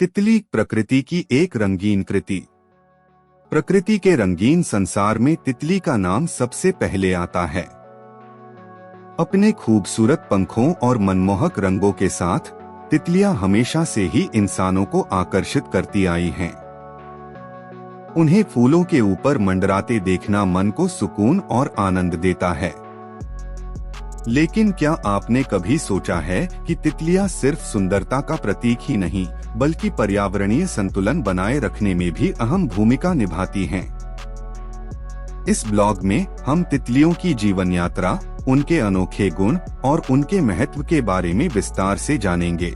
तितली प्रकृति की एक रंगीन कृति। प्रकृति के रंगीन संसार में तितली का नाम सबसे पहले आता है। अपने खूबसूरत पंखों और मनमोहक रंगों के साथ तितलियां हमेशा से ही इंसानों को आकर्षित करती आई हैं। उन्हें फूलों के ऊपर मंडराते देखना मन को सुकून और आनंद देता है। लेकिन क्या आपने कभी सोचा है कि तितलियां सिर्फ सुंदरता का प्रतीक ही नहीं, बल्कि पर्यावरणीय संतुलन बनाए रखने में भी अहम भूमिका निभाती हैं? इस ब्लॉग में हम तितलियों की जीवन यात्रा, उनके अनोखे गुण और उनके महत्व के बारे में विस्तार से जानेंगे।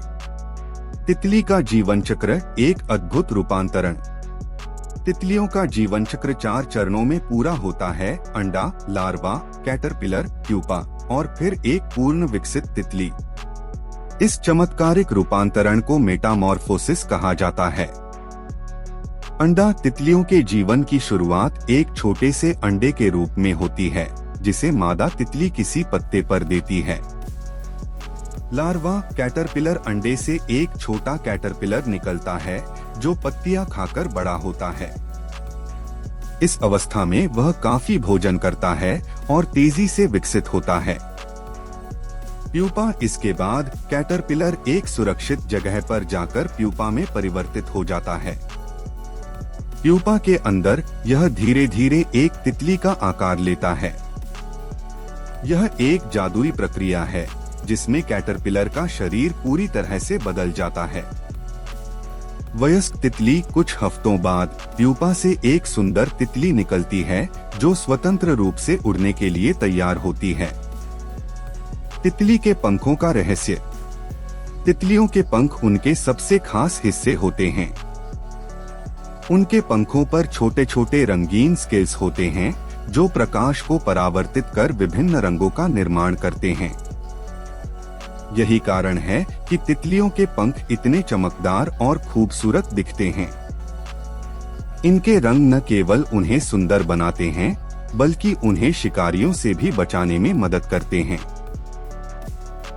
तितली का जीवन चक्र, एक अद्भुत रूपांतरण। तितलियों का जीवन चक्र 4 चरणों में पूरा होता है: अंडा, लार्वा, कैटरपिलर, प्यूपा और फिर एक पूर्ण विकसित तितली। इस चमत्कारिक रूपांतरण को मेटामॉर्फोसिस कहा जाता है। अंडा तितलियों के जीवन की शुरुआत एक छोटे से अंडे के रूप में होती है, जिसे मादा तितली किसी पत्ते पर देती है। लार्वा कैटरपिलर अंडे से एक छोटा कैटरपिलर निकलता है, जो पत्तियां खाकर बड़ा होता है। इस अवस्था में वह काफी भोजन करता है और तेजी से विकसित होता है। प्यूपा इसके बाद कैटरपिलर एक सुरक्षित जगह पर जाकर प्यूपा में परिवर्तित हो जाता है। प्यूपा के अंदर यह धीरे धीरे एक तितली का आकार लेता है। यह एक जादुई प्रक्रिया है, जिसमें कैटरपिलर का शरीर पूरी तरह से बदल जाता है। वयस्क तितली कुछ हफ्तों बाद प्यूपा से एक सुंदर तितली निकलती है, जो स्वतंत्र रूप से उड़ने के लिए तैयार होती है। तितली के पंखों का रहस्य। तितलियों के पंख उनके सबसे खास हिस्से होते हैं। उनके पंखों पर छोटे छोटे रंगीन स्केल्स होते हैं, जो प्रकाश को परावर्तित कर विभिन्न रंगों का निर्माण करते हैं। यही कारण है कि तितलियों के पंख इतने चमकदार और खूबसूरत दिखते हैं। इनके रंग न केवल उन्हें सुंदर बनाते हैं, बल्कि उन्हें शिकारियों से भी बचाने में मदद करते हैं।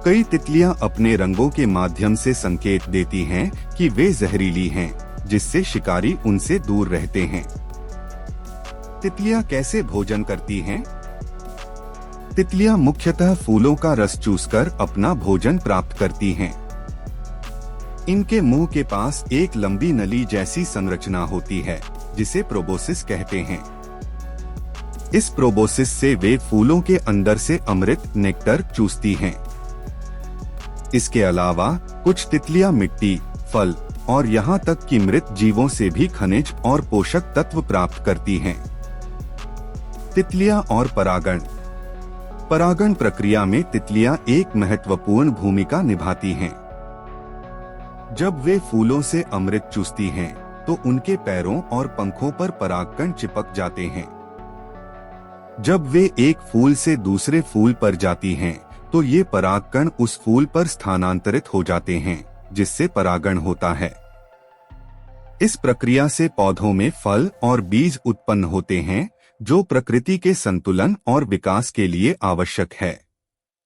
कई तितलियां अपने रंगों के माध्यम से संकेत देती हैं कि वे जहरीली हैं, जिससे शिकारी उनसे दूर रहते हैं। तितलियां कैसे भोजन करती हैं? तितलियां मुख्यतः फूलों का रस चूसकर अपना भोजन प्राप्त करती हैं। इनके मुंह के पास एक लंबी नली जैसी संरचना होती है, जिसे प्रोबोसिस कहते हैं। इस प्रोबोसिस से वे फूलों के अंदर से अमृत, नेक्टर चूसती हैं। इसके अलावा कुछ तितलियां मिट्टी, फल और यहाँ तक कि मृत जीवों से भी खनिज और पोषक तत्व प्राप्त करती हैं। तितलियां और परागण। परागण प्रक्रिया में तितलियां एक महत्वपूर्ण भूमिका निभाती हैं। जब वे फूलों से अमृत चूसती हैं, तो उनके पैरों और पंखों पर परागकण चिपक जाते हैं। जब वे एक फूल से दूसरे फूल पर जाती हैं, तो ये परागकण उस फूल पर स्थानांतरित हो जाते हैं, जिससे परागण होता है। इस प्रक्रिया से पौधों में फल और बीज उत्पन्न होते हैं, जो प्रकृति के संतुलन और विकास के लिए आवश्यक है।